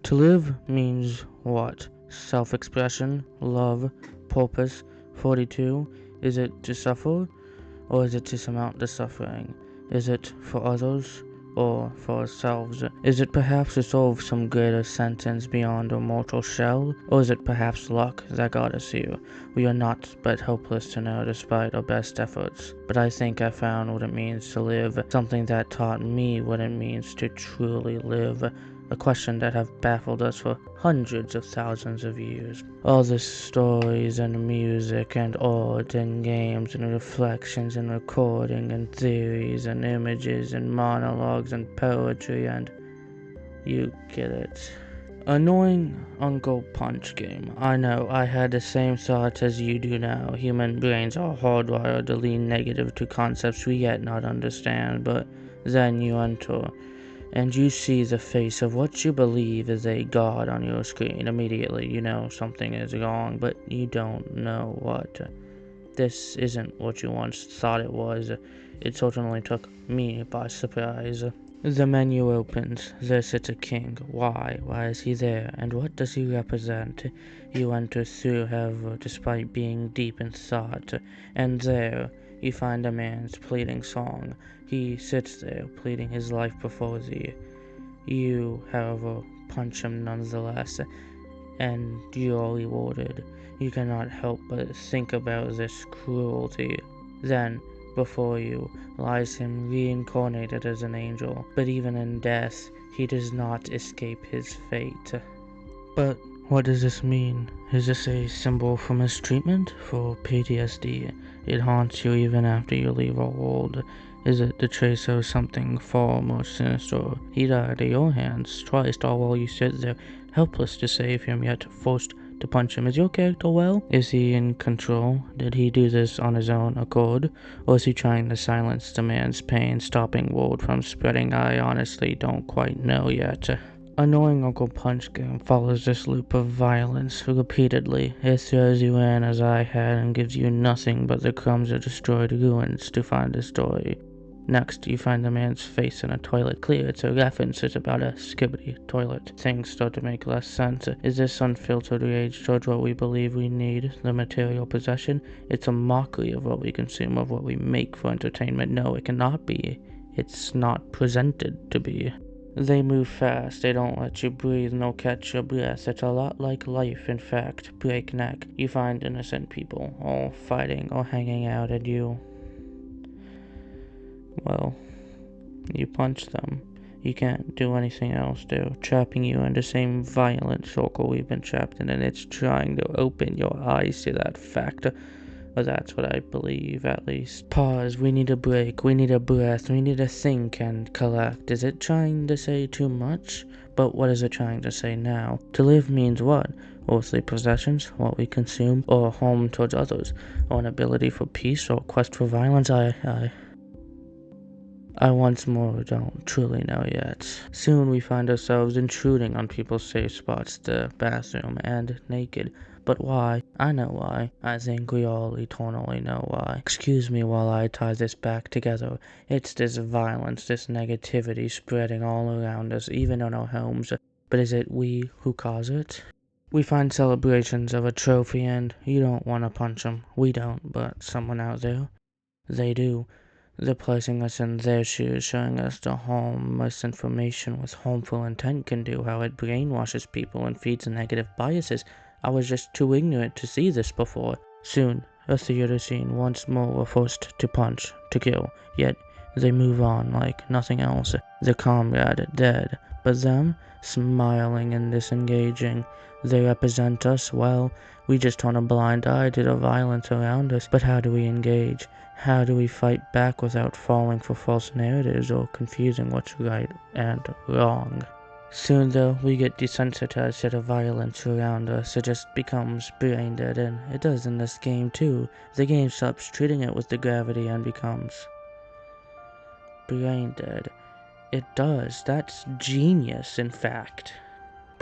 To live means what? Self-expression, love, purpose, 42? Is it to suffer, or is it to surmount the suffering? Is it for others, or for ourselves? Is it perhaps to solve some greater sentence beyond our mortal shell? Or is it perhaps luck that got us here? We are not but helpless to know despite our best efforts. But I think I found what it means to live, something that taught me what it means to truly live. A question that have baffled us for hundreds of thousands of years. All the stories and music and art and games and reflections and recording and theories and images and monologues and poetry and you get it. Annoying Uncle Punch game. I know, I had the same thoughts as you do now. Human brains are hardwired to lean negative to concepts we yet not understand, but then you enter and you see the face of what you believe is a god on your screen. Immediately you know something is wrong, but you don't know what. This isn't what you once thought it was. It certainly took me by surprise. The menu opens. There sits a king. Why? Why is he there? And what does he represent? You enter through, however, despite being deep in thought. And there, you find a man's pleading song. He sits there, pleading his life before thee. You, however, punch him nonetheless, and you are rewarded. You cannot help but think about this cruelty. Then, before you, lies him reincarnated as an angel, but even in death, he does not escape his fate. But what does this mean? Is this a symbol for mistreatment? For PTSD? It haunts you even after you leave our world. Is it the trace of something far more sinister? He died at your hands twice, all while you sit there, helpless to save him, yet forced to punch him. Is your character well? Is he in control? Did he do this on his own accord? Or is he trying to silence the man's pain, stopping word from spreading? I honestly don't quite know yet. Annoying Uncle Punch game follows this loop of violence repeatedly. It throws you in as I had and gives you nothing but the crumbs of destroyed ruins to find a story. Next, you find the man's face in a toilet. Clear, it's a reference. It's about a skibbity toilet. Things start to make less sense. Is this unfiltered rage towards what we believe we need, the material possession? It's a mockery of what we consume, of what we make for entertainment. No, it cannot be. It's not presented to be. They move fast, they don't let you breathe, nor catch your breath. It's a lot like life, in fact, breakneck. You find innocent people, all fighting or hanging out at you. Well, you punch them. You can't do anything else. They're trapping you in the same violent circle we've been trapped in, and it's trying to open your eyes to that fact. Or that's what I believe, at least. Pause, we need a break, we need a breath, we need to think and collect. Is it trying to say too much? But what is it trying to say now? To live means what? Earthly possessions, what we consume, or home towards others, or an ability for peace, or quest for violence? I once more don't truly know yet. Soon we find ourselves intruding on people's safe spots, the bathroom, and naked. But why? I know why. I think we all eternally know why. Excuse me while I tie this back together. It's this violence, this negativity spreading all around us, even in our homes. But is it we who cause it? We find celebrations of a trophy and you don't want to punch them. We don't, but someone out there, they do. They're placing us in their shoes, showing us the harm misinformation with harmful intent can do, how it brainwashes people and feeds negative biases. I was just too ignorant to see this before. Soon, a theater scene, once more we're forced to punch, to kill, yet they move on like nothing else. Their comrade dead, but them smiling and disengaging. They represent us well. We just turn a blind eye to the violence around us. But how do we engage? How do we fight back without falling for false narratives or confusing what's right and wrong? Soon though, we get desensitized to the violence around us. It just becomes brain dead, and it does in this game too. The game stops treating it with the gravity and becomes brain dead. It does. That's genius, in fact.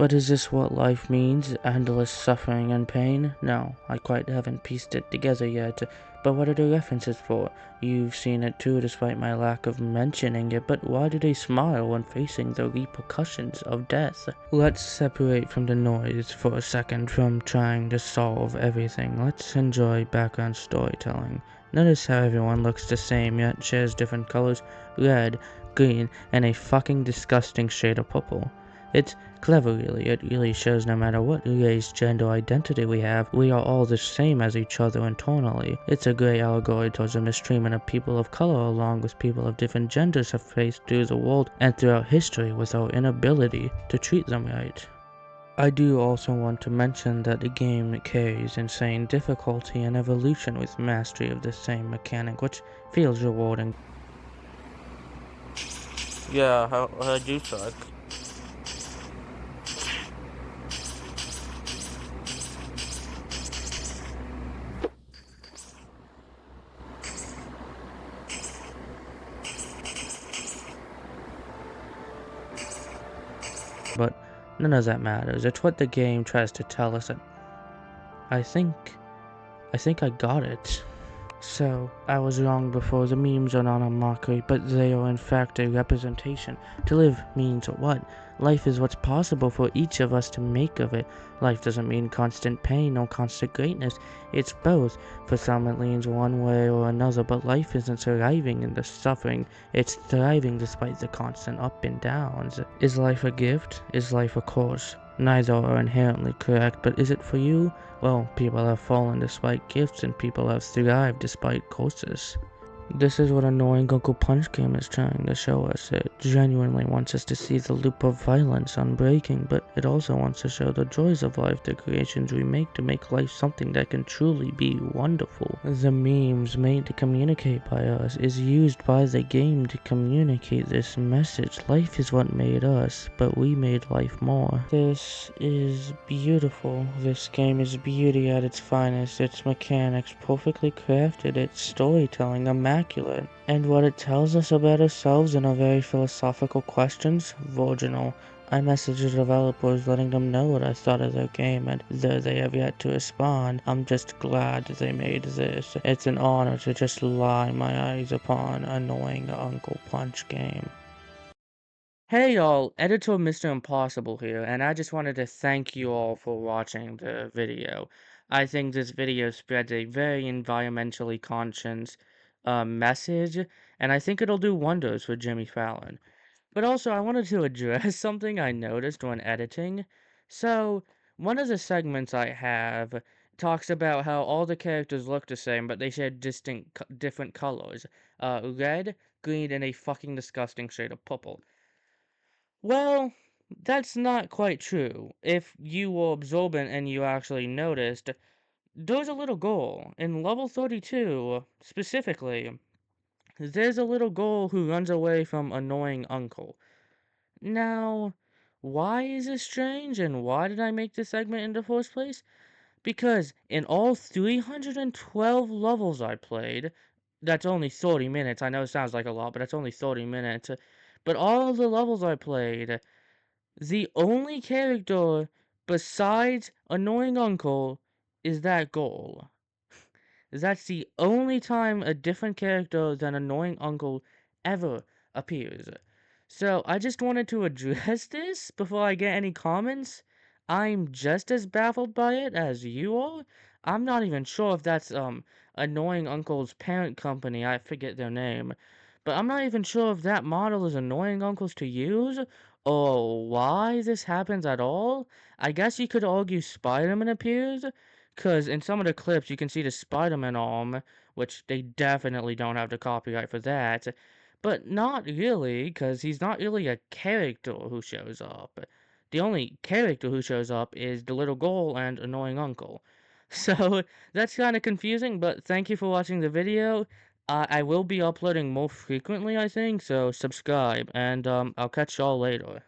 But is this what life means? Endless suffering and pain? No, I quite haven't pieced it together yet. But what are the references for? You've seen it too, despite my lack of mentioning it, but why do they smile when facing the repercussions of death? Let's separate from the noise for a second from trying to solve everything. Let's enjoy background storytelling. Notice how everyone looks the same yet shares different colors: red, green, and a fucking disgusting shade of purple. It's clever, really. It really shows no matter what race, gender, identity we have, we are all the same as each other internally. It's a great allegory towards the mistreatment of people of color along with people of different genders have faced through the world and throughout history with our inability to treat them right. I do also want to mention that the game carries insane difficulty and evolution with mastery of the same mechanic, which feels rewarding. Yeah, how do suck. But none of that matters. It's what the game tries to tell us. And I think, I think I got it. So, I was wrong before. The memes are not a mockery, but they are in fact a representation. To live means what? Life is what's possible for each of us to make of it. Life doesn't mean constant pain or constant greatness. It's both. For some it leans one way or another, but life isn't surviving in the suffering. It's thriving despite the constant up and downs. Is life a gift? Is life a curse? Neither are inherently correct, but is it for you? Well, people have fallen despite gifts and people have thrived despite curses. This is what Annoying Uncle Punch Game is trying to show us. It genuinely wants us to see the loop of violence unbreaking, but it also wants to show the joys of life, the creations we make to make life something that can truly be wonderful. The memes made to communicate by us is used by the game to communicate this message. Life is what made us, but we made life more. This is beautiful. This game is beauty at its finest. Its mechanics perfectly crafted. Its storytelling immaculate. And what it tells us about ourselves in our very philosophical questions, virginal. I messaged the developers letting them know what I thought of their game, and though they have yet to respond, I'm just glad they made this. It's an honor to just lie my eyes upon Annoying Uncle Punch Game. Hey y'all, Editor Mr. Impossible here, and I just wanted to thank you all for watching the video. I think this video spreads a very environmentally conscious message, and I think it'll do wonders for Jimmy Fallon. But also, I wanted to address something I noticed when editing. So, one of the segments I have talks about how all the characters look the same, but they share different colors. Red, green, and a fucking disgusting shade of purple. Well, that's not quite true. If you were observant and you actually noticed, there's a little girl. In level 32, specifically, there's a little girl who runs away from annoying uncle. Now, why is this strange and why did I make this segment in the first place? Because in all 312 levels I played, that's only 30 minutes. I know it sounds like a lot, but that's only 30 minutes. But all of the levels I played, the only character besides Annoying Uncle is that girl. That's the only time a different character than Annoying Uncle ever appears. So I just wanted to address this before I get any comments. I'm just as baffled by it as you are. I'm not even sure if that's Annoying Uncle's parent company, I forget their name. But I'm not even sure if that model is Annoying Uncle's to use, or why this happens at all. I guess you could argue Spider-Man appears, because in some of the clips you can see the Spider-Man arm, which they definitely don't have the copyright for that. But not really, because he's not really a character who shows up. The only character who shows up is the little girl and Annoying Uncle. So that's kind of confusing, but thank you for watching the video. I will be uploading more frequently, I think, so subscribe, and I'll catch y'all later.